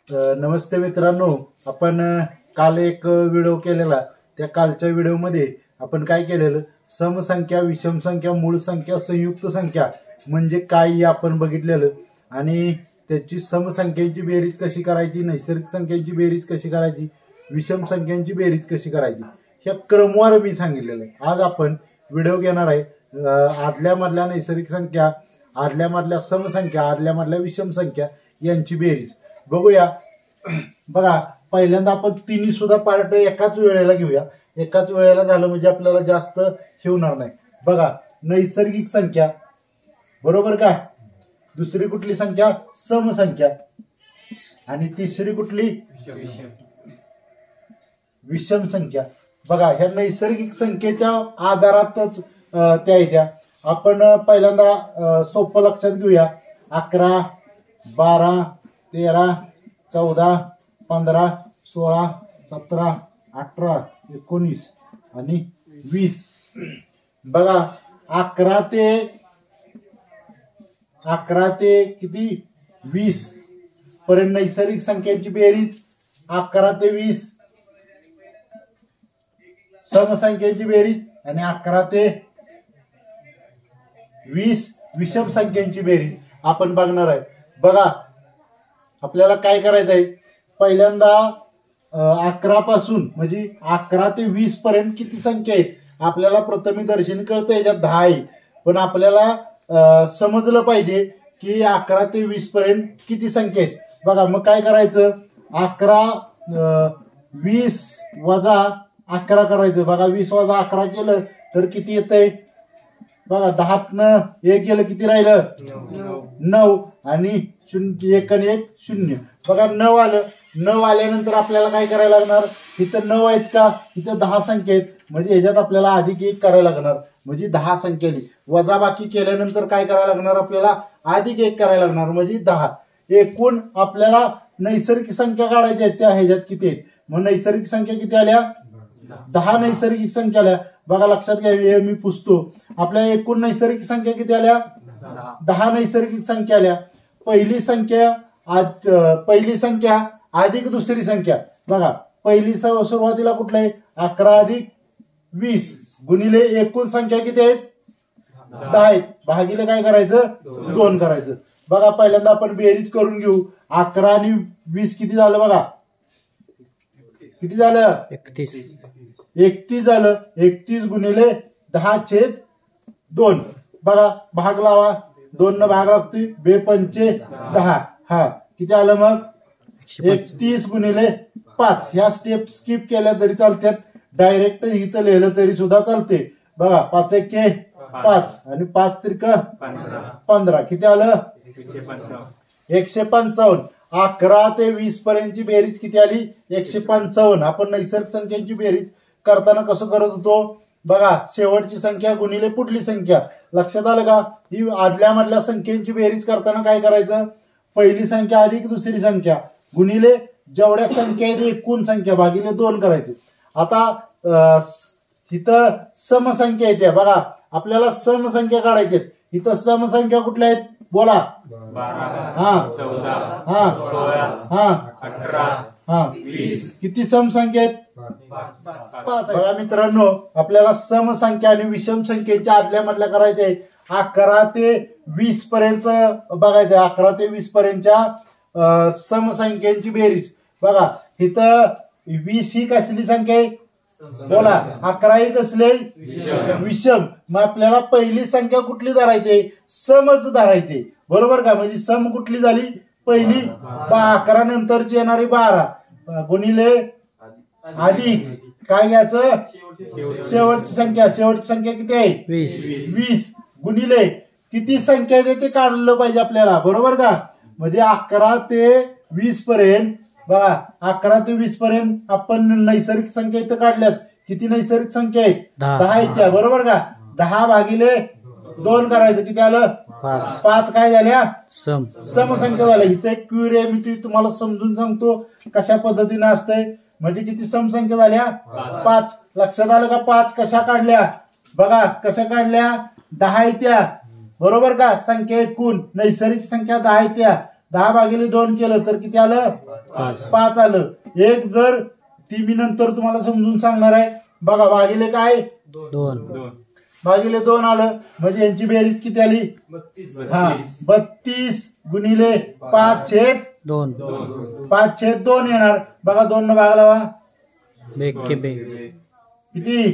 नमस्ते मित्रांनो, आपण काल एक व्हिडिओ केलेला. त्या कालच्या व्हिडिओमध्ये आपण काय केलेलं, समसंख्या, विषम संख्या, मूळ संख्या, संयुक्त संख्या म्हणजे काय आपण बघितलेलं आणि त्याची समसंख्यांची बेरीज कशी करायची, नैसर्गिक संख्यांची बेरीज कशी करायची, विषम संख्यांची बेरीज कशी करायची, ह्या क्रमवार मी सांगितलेलं आहे. आज आपण व्हिडिओ घेणार आहे आदल्या मधल्या नैसर्गिक संख्या, आदल्या मधल्या समसंख्या, आदल्या मधल्या विषम संख्या यांची बेरीज बघूया. बघा, पहिल्यांदा आपण तिन्ही सुद्धा पार्ट एकाच वेळेला घेऊया. एकाच वेळेला झालं म्हणजे आपल्याला जास्त हे होणार नाही. बघा, नैसर्गिक संख्या बरोबर का, दुसरी कुठली संख्या समसंख्या आणि तिसरी कुठली विषम संख्या. बघा, ह्या नैसर्गिक संख्येच्या आधारातच त्या येत्या. आपण पहिल्यांदा सोपं लक्षात घेऊया. 11, 12, 13, 14, 15, 16, 17, 18, 19 आणि 20. बघा, 11 ते किती 20 पर्यंत नैसर्गिक संख्येची बेरीज. 11 ते 20 समसंख्येची बेरीज आणि 11 ते 20 विषम संख्यांची बेरीज आपण बघणार आहे. बघा, आपल्याला काय करायचं आहे, पहिल्यांदा 11 पासून म्हणजे 11 ते 20 पर्यंत किती संख्या आहेत आपल्याला प्रथमी दर्शनी कळतं, याच्यात 10 आहे. पण आपल्याला समजलं पाहिजे की 11 ते 20 पर्यंत किती संख्या आहेत. बघा, मग काय करायचं, 20 वजा 11 करायचं. बघा, 20 वजा 11 केलं तर किती येतंय. बघा, 10तनं 1 गेलं, किती राहिलं 9 आणि 1 आणि 1 0. बघा, 9 आलं. 9 आल्यानंतर आपल्याला काय करायला लागणार, इथं 9 आहेत का, इथं 10 संख्या आहेत म्हणजे ह्याच्यात आपल्याला अधिक 1 करायला लागणार म्हणजे 10 संख्येने वजा बाकी केल्यानंतर काय करायला लागणार, आपल्याला अधिक 1 करायला लागणार म्हणजे 10. एकूण आपल्याला नैसर्गिक संख्या काढायच्या आहेत, त्या ह्याच्यात किती आहेत. मग नैसर्गिक संख्या किती आल्या, 10 नैसर्गिक संख्या आल्या. बघा, लक्षात घ्या, हे मी पुसतो. आपल्या एकूण नैसर्गिक संख्या किती आल्या, 10 नैसर्गिक संख्या आल्या. पहिली संख्या अधिक दुसरी संख्या. बघा, पहिली सुरुवातीला कुठलं आहे, 11 अधिक 20 गुणिले एकूण संख्या किती आहेत, 10 आहेत, भागिले काय करायचं, 2 करायचं. बघा, पहिल्यांदा आपण बेरीज करून घेऊ. 11 आणि 20 किती झालं, बघा किती झालं, 31 झालं. 31 गुणिले 10/2. बघा, भाग लावा, 2 न भाग लागतोय, 2 पंचे 10. हा, किती आलं मग 31 गुणिले 5. ह्या स्टेप स्किप केल्या तरी चालतात, डायरेक्ट इथं लिहिलं तरी सुद्धा चालते. बघा, 5 एके 5 आणि 5 त्रिक 15. किती आलं 155. 11 ते 20 पर्यंतची बेरीज किती आली, 155. आपण नैसर्गिक संख्यांची बेरीज करताना कसं करत होतो, बघा, शेवटची संख्या गुणिले पुढली संख्या. लक्षात आलं का, ही आदल्या मधल्या संख्येची बेरीज करताना काय करायचं, पहिली संख्या अधिक दुसरी संख्या गुणिले जेवढ्या संख्या आहेत एकूण संख्या भागिले 2 करायचे. आता इथं समसंख्या येते. बघा, आपल्याला समसंख्या काढायच्या आहेत. इथं समसंख्या कुठल्या आहेत, बोला. 20 किती समसंख्या आहेत, 5. बघा मित्रांनो, आपल्याला समसंख्या आणि विषम संख्येच्या आदल्या मधल्या करायच्या आहे. 11 ते 20 पर्यंत बघायचं. 11 ते 20 पर्यंतच्या समसंख्यांची बेरीज. बघा, इथं 20 ही कसली संख्या आहे, बोला. 11 ही कसली विषम. मग आपल्याला पहिली संख्या कुठली धरायची, समच धरायची, बरोबर का. म्हणजे सम कुठली झाली, पहिली. 11 नंतरची येणारी 12 गुणिले अधिक काय घ्यायचं, शेवटची संख्या. शेवटची संख्या किती आहे, 20 गुणिले किती संख्या आहे ते काढलं पाहिजे आपल्याला, बरोबर का. म्हणजे 11 ते 20 पर्यंत. बघा, 11 ते 20 पर्यंत आपण नैसर्गिक संख्या इथं काढल्यात. किती नैसर्गिक संख्या आहेत, 10 आहेत त्या, बरोबर का. 10 भागिले 2 करायचं, किती आलं 5. काय झाल्या, समसंख्या झाल्या. इथे एक क्युरी आहे, मी तुम्हाला समजून सांगतो कशा पद्धतीने असतंय. म्हणजे किती समसंख्या झाल्या, 5. लक्षात आलं का, 5 कशा काढल्या, बघा कशा काढल्या, 10 आहेत त्या, बरोबर का. संख्या एकूण नैसर्गिक संख्या 10 आहेत त्या 10 भागिले 2 केलं तर किती आलं? 5 आलं. एक जर ती मी नंतर तुम्हाला समजून सांगणार आहे. बघा भागिले काय? 2 भागिले 2 आलं म्हणजे यांची बेरीज किती आली? 32 गुणिले 5/2 5/2 येणार. बघा 2 न भाग लावा किती?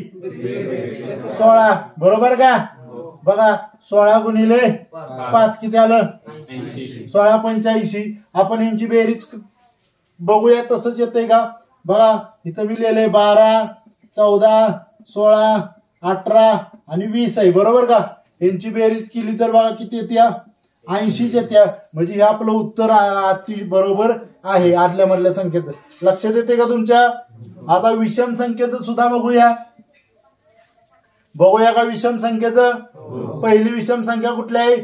16 बरोबर का? बघा 16 गुणिले 5 किती आलं? 16×85. आपण यांची बेरीज बघूया तसंच येते का? बघा इथं मी लिहिलंय 12 14 16 18 आणि 20 आहे बरोबर का? यांची बेरीज केली तर बघा किती येत्या? 80 येत्या. म्हणजे हे आपलं उत्तर अति बरोबर आहे आदल्या मधल्या संख्येचं. लक्षात येते का तुमच्या? आता विषम संख्येचं सुद्धा बघूया का विषम संख्येचं? पहिली विषम संख्या कुठली आहे?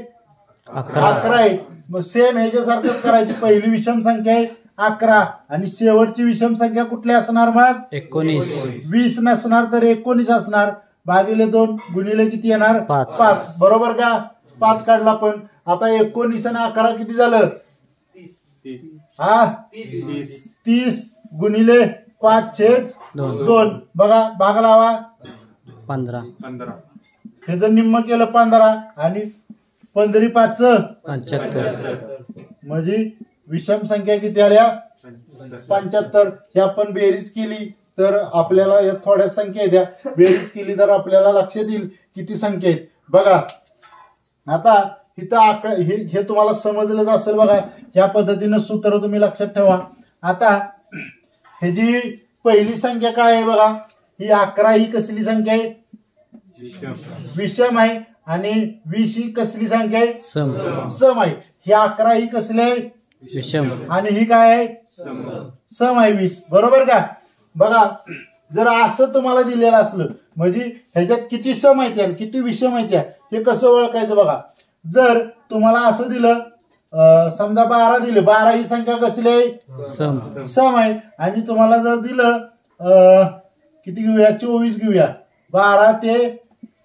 11 आहे. मग सेम ह्याच्यासारखंच करायची. पहिली विषम संख्या आहे 11 आणि शेवटची विषम संख्या कुठली असणार? मग 19. 20 नसणार तर 19 असणार. भागिले 2 गुणिले किती येणार? 5 बरोबर का? 5 काढला पण. आता 19 आणि 11 किती झालं? 30 गुणिले 5/2. बघा भाग लावा 15. हे जर निम्म केलं 15 आणि 15×5 75. म्हणजे विषम संख्या किती आल्या? 75. हे आपण बेरीज केली तर आपल्याला या थोड्या संख्या द्या. बेरीज केली तर आपल्याला लक्षात येईल किती संख्या आहेत. बघा आता इथं हे तुम्हाला समजलंच असेल. बघा या पद्धतीनं सूत्र तुम्ही लक्षात ठेवा. आता हे जी पहिली संख्या काय आहे बघा, ही 11 ही कसली संख्या आहे? विषम आहे. आणि 20 ही कसली संख्या आहे? सम आहे. ही 11 ही कसली आहे? विषम. आणि ही काय आहे? सम आहे 20 बरोबर का? बघा जर असं तुम्हाला दिलेलं असलं म्हणजे ह्याच्यात किती सम आहेत आणि किती विषम आहेत हे कसं ओळखायचं? बघा जर तुम्हाला असं दिलं समजा 12 दिलं, 12 ही संख्या कसली आहे? सम आहे. आणि तुम्हाला जर दिलं किती घेऊया? 24 घेऊया. 12 ते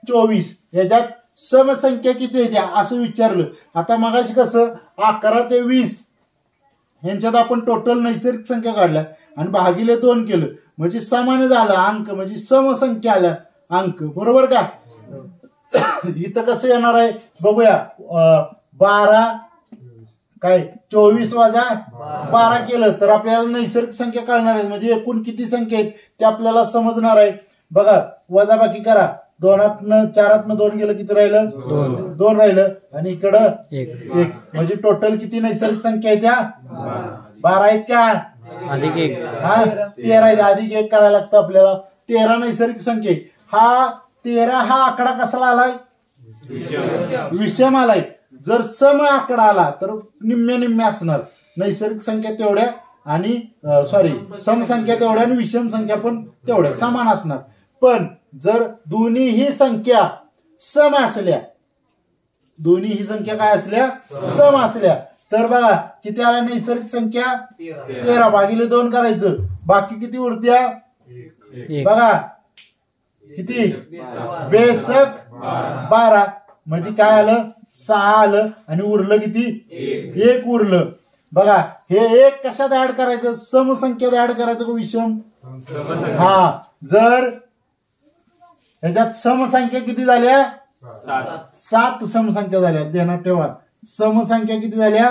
24 याच्यात समसंख्या किती आहे असं विचारलं. आता मगाशी कसं 11 ते 20 यांच्यात आपण टोटल नैसर्गिक संख्या काढल्या आणि भागिले 2 केलं म्हणजे समान झालं अंक, म्हणजे समसंख्या आल्या अंक बरोबर का? इथं कसं येणार आहे बघूया. 12 काय 24 वजा 12 केलं तर आपल्याला नैसर्गिक संख्या कळणार आहे. म्हणजे एकूण किती संख्या आहेत ते आपल्याला समजणार आहे. बघा वजाबाकी करा. 2 4 2 गेलं किती राहिलं? 2 राहिलं. आणि इकडं 1 म्हणजे टोटल किती नैसर्गिक संख्या आहेत? 12 आहेत का? अधिक 1 13 आहे. अधिक 1 करायला लागतं आपल्याला. 13 नैसर्गिक संख्या. हा 13 हा आकडा कसला आलाय? विषम आलाय. जर सम आकडा आला तर निम्म्या असणार. नैसर्गिक संख्या तेवढ्या आणि सम संख्या तेवढ्या आणि विषम संख्या पण तेवढ्या समान असणार. पण जर दोन्ही संख्या सम असल्या, दोन्ही संख्या काय असल्या? सम असल्या तर बघा किती आल्या नैसर्गिक संख्या? 13 भागिले 2 करायचं. बाकी किती उरत्या? बघा किती? बेसक 12 म्हणजे काय आलं? 6 आलं. आणि उरलं किती? 1 उरलं. बघा हे 1 कशात ऍड करायचं? समसंख्येत ऍड करायचं का विषम? जर ह्याच्यात समसंख्या किती झाल्या? 7 समसंख्या झाल्या. ध्यानात ठेवा समसंख्या किती झाल्या?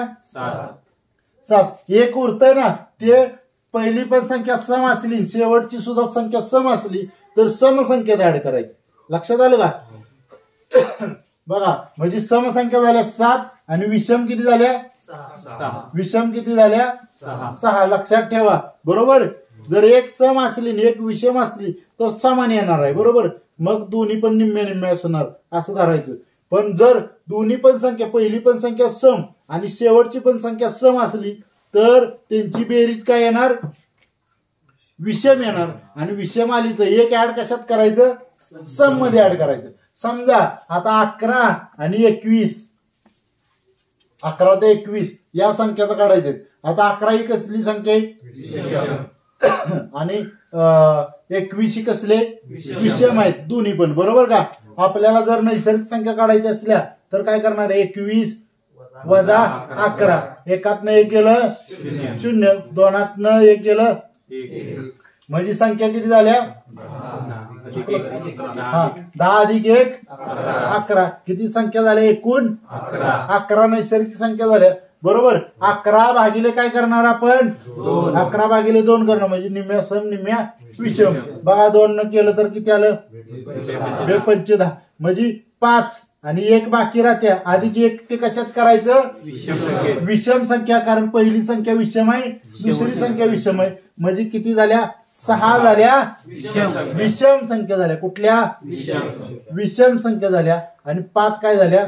7. 1 उरतंय ना, ते पहिली पण संख्या सम असली शेवटची सुद्धा संख्या सम असली तर समसंख्येत ऍड करायची. लक्षात आलं का? बघा म्हणजे समसंख्या झाल्या 7 आणि विषम किती झाल्या? 6. किती झाल्या? 6. लक्षात ठेवा बरोबर. जर 1 सम असली आणि 1 विषम असली तर समान येणार आहे बरोबर. मग दोन्ही पण निम्म्या असणार असं धरायचं. पण जर दोन्ही पण संख्या पहिली पण संख्या सम आणि शेवटची पण संख्या सम असली तर त्यांची बेरीज काय येणार? विषम येणार. आणि विषम आली तर 1 ऍड कशात करायचं? सम मध्ये ऍड करायचं. समजा आता 11 आणि 21, 11 ते 21 या संख्याचं काढायचे. आता 11 ही कसली संख्या आहे? आणि 21 ही कसले? विषम आहेत दोन्ही पण बरोबर का? आपल्याला जर नैसर्गिक संख्या काढायची असल्या तर काय करणार? 21 वजा 11. एकातनं 1 गेलं 0, दोनातनं 1 गेलं, म्हणजे संख्या किती झाल्या? 10 अधिक 1 11. किती संख्या झाल्या एकूण? 11 नैसर्गिक संख्या झाल्या. बरोबर. 11 भागिले काय करणार आपण? 11 भागिले 2 करणं, म्हणजे निम्म्या सम निम्म्या विषम. बघा 2 न केलं तर किती आलं? 2 10, म्हणजे 5 आणि 1 बाकी राहत्या. अधिक 1 ते कशात करायचं? विषम संख्या. कारण पहिली संख्या विषम आहे, दुसरी संख्या विषम आहे, म्हणजे किती झाल्या? 6 झाल्या विषम संख्या झाल्या. कुठल्या? विषम संख्या झाल्या. आणि 5 काय झाल्या?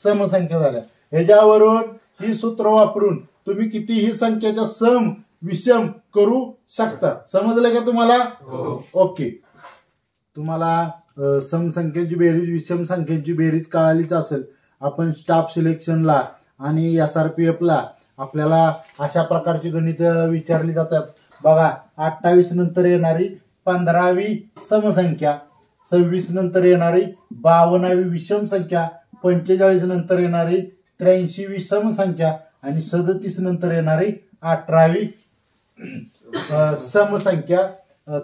समसंख्या झाल्या. ह्याच्यावरून ही सूत्र वापरून तुम्ही कितीही संख्येच्या सम विषम करू शकता. समजलं का तुम्हाला? ओके. तुम्हाला समसंख्येची बेरीज विषम संख्येची बेरीज कळालीच असेल. आपण स्टाफ सिलेक्शनला आणि SRPF ला आपल्याला अशा प्रकारची गणित विचारली जातात. बघा 28 नंतर येणारी 15वी समसंख्या, 26 नंतर येणारी 52वी विषम संख्या, 45 नंतर येणारी 83वी समसंख्या आणि 37 नंतर येणारी 18वी समसंख्या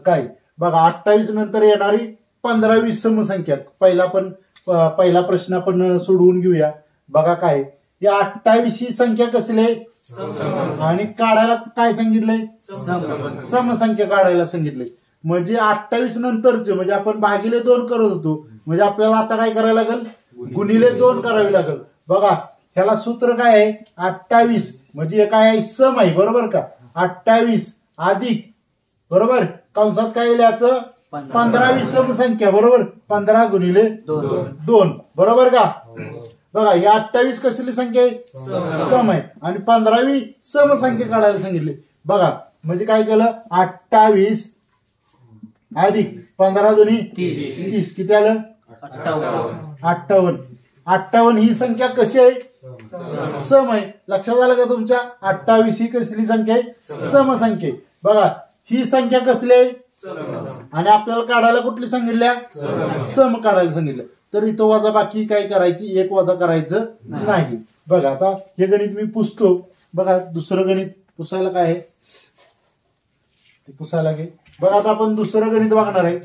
काय? बघा 28 नंतर येणारी 15वी समसंख्या. पहिला प्रश्न आपण सोडवून घेऊया. बघा काय? या 28 ही संख्या कसली आहे? आणि काढायला काय सांगितलंय? समसंख्या काढायला सांगितलंय. म्हणजे 28 नंतरचे, म्हणजे आपण भागिले 2 करत होतो, म्हणजे आपल्याला आता काय करायला लागेल? गुणिले 2 करावी लागेल. बघा ह्याला सूत्र काय आहे? 28 म्हणजे हे काय आहे? सम आहे. बरोबर का? 28 अधिक, बरोबर, कंसात काय येईल याचं? 15वी समसंख्या. बरोबर. 15 गुणिले 2. बरोबर का? बघा ही 28 कसली संख्या आहे? सम आहे. आणि 15वी समसंख्या काढायला सांगितली. बघा म्हणजे काय केलं? 28 अधिक 15 दुनी 30. किती आलं? 58. 58 ही संख्या कशी आहे? सम आहे. लक्षात आलं का तुमच्या? 28 ही कसली संख्या आहे? समसंख्या. बघा ही संख्या कसली आहे? आणि आपल्याला काढायला कुठली सांगितल्या? सम काढायला सांगितलं. तर इथं वजा बाकी काय करायची? 1 वजा करायचं नाही. बघा आता हे गणित मी पुसतो. बघा दुसरं गणित पुसायला काय आहे ते पुसायला घे. बघा आता आपण दुसरं गणित बघणार आहे.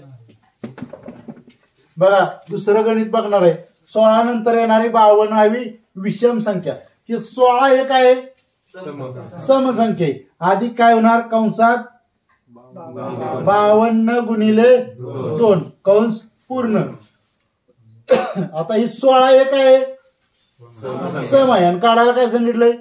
बघा दुसरं गणित बघणार आहे. 16 नंतर येणारी 52वी विषम संख्या. ही 16 हे काय आहे? समसंख्या. अधिक काय होणार? कंसात 52 गुणिले 2 कंस पूर्ण. आता ही 16 हे काय आहे? सम आहे. आणि काढायला काय सांगितलंय?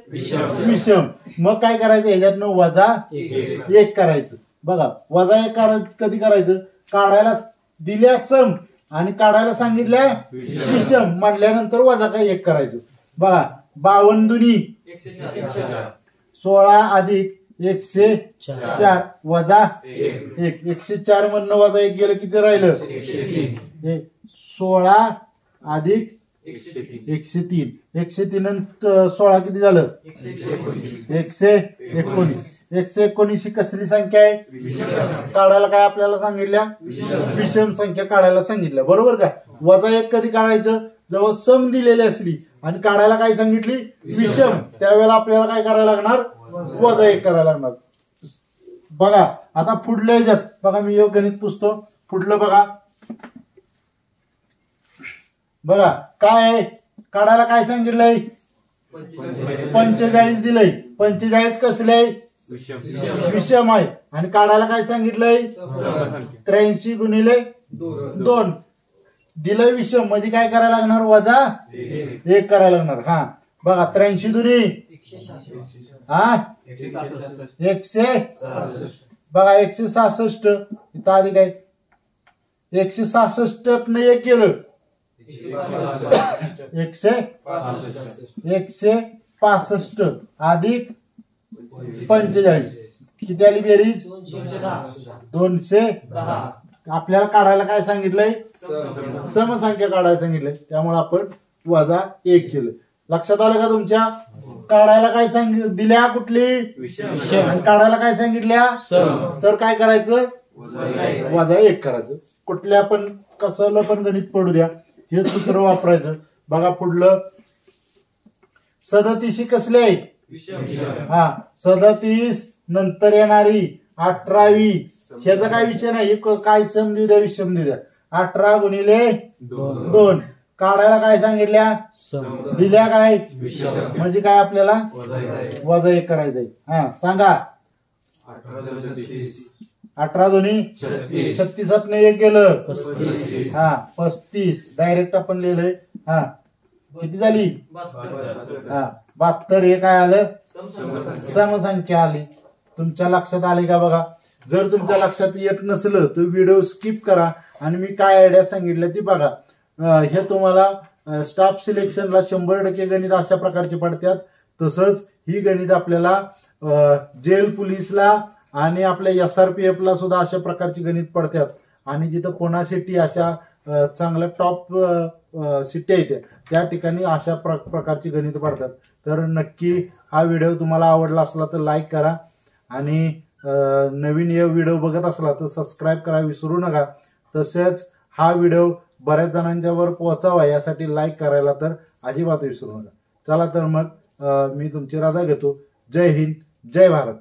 विषम. मग काय करायचं? ह्याच्यातनं वजा 1 करायचं. बघा वजा 1 कधी करायचं? काढायला दिल्या सम आणि काढायला सांगितल्या विषम म्हणल्यानंतर वजा काय 1 करायचं. बघा 52 दुनी 16 अधिक 104 वजा 1. 104 मधनं वजा 1 गेलं किती राहिलं? 16 अधिक 103. 103 नंतर 16 किती झालं? 119. 119 ही कसली संख्या आहे? काढायला काय आपल्याला सांगितल्या? विषम संख्या काढायला सांगितल्या. बरोबर का? वजा 1 कधी काढायचं? जेव्हा सम दिलेली असली आणि काढायला काय सांगितली? विषम. त्यावेळेला आपल्याला काय करायला लागणार? वजा 1 करायला लागणार. बघा आता पुढल्या ह्याच्यात बघा मी योग गणित पुसतो. पुढलं बघा. बघा काय आहे? काढायला काय सांगितलंय? 45 दिलंय. 45 कसले आहे? विषम आहे. आणि काढायला काय सांगितलंय? 83 गुणिले 2 दिलंय विषम. म्हणजे काय करायला लागणार? वजा 1 करायला लागणार. हा बघा 83 दुनी 100. बघा 166 इथं आधी काय? 166 न 1 केलं 165 अधिक 45 किती आली बेरीज? 210. आपल्याला काढायला काय सांगितलंय? समसंख्या काढायला सांगितलंय. त्यामुळे आपण वजा 1 केलं. लक्षात आलं का तुमच्या? काढायला काय दिल्या कुठली? आणि काढायला काय सांगितल्या? तर काय करायचं? वजा 1 करायचं. कुठल्या पण कसलं पण गणित पडू द्या हे सूत्र वापरायचं. बघा पुढलं 37 कसली आहे? हा 37 नंतर येणारी 18वी, ह्याचा काय विषय नाही, काय सम देऊ द्या विषम देऊ द्या. 18 गुणिले 2 काढायला काय सांगितल्या? सम. दिल्या काय? विषम. म्हणजे काय आपल्याला वजा 1 करायचंय. हा सांगा. 18 दोन्ही 36 आपण 1 गेलं 35. हा 35 डायरेक्ट आपण लिहिलंय. हा किती झाली? हा 72. हे काय आलं? समसंख्या आली. तुमच्या लक्षात आली का बघा? जर तुमच्या लक्षात येत नसलं तर व्हिडिओ स्किप करा आणि मी काय आयडिया सांगितलं ती बघा. हे तुम्हाला स्टाफ सिलेक्शनला 100% गणित अशा प्रकारचे पडतात. तसंच ही गणित आपल्याला जेल पोलीसला आणि आपल्या SRPF ला सुद्धा अशा प्रकारची गणित पडतात. आणि जिथं पुणा सिटी अशा चांगल्या टॉप सिटी आहेत त्या ठिकाणी अशा प्रकारची गणित पडतात. तर नक्की हा व्हिडिओ तुम्हाला आवडला असला तर लाईक करा आणि नवीन हे व्हिडिओ बघत असला तर सबस्क्राईब करा विसरू नका. तसेच हा व्हिडिओ बऱ्याच जणांच्यावर पोहोचावा यासाठी लाईक करायला तर अजिबात विसरू नका. चला तर मग मी तुमची रजा घेतो. जय हिंद, जय भारत.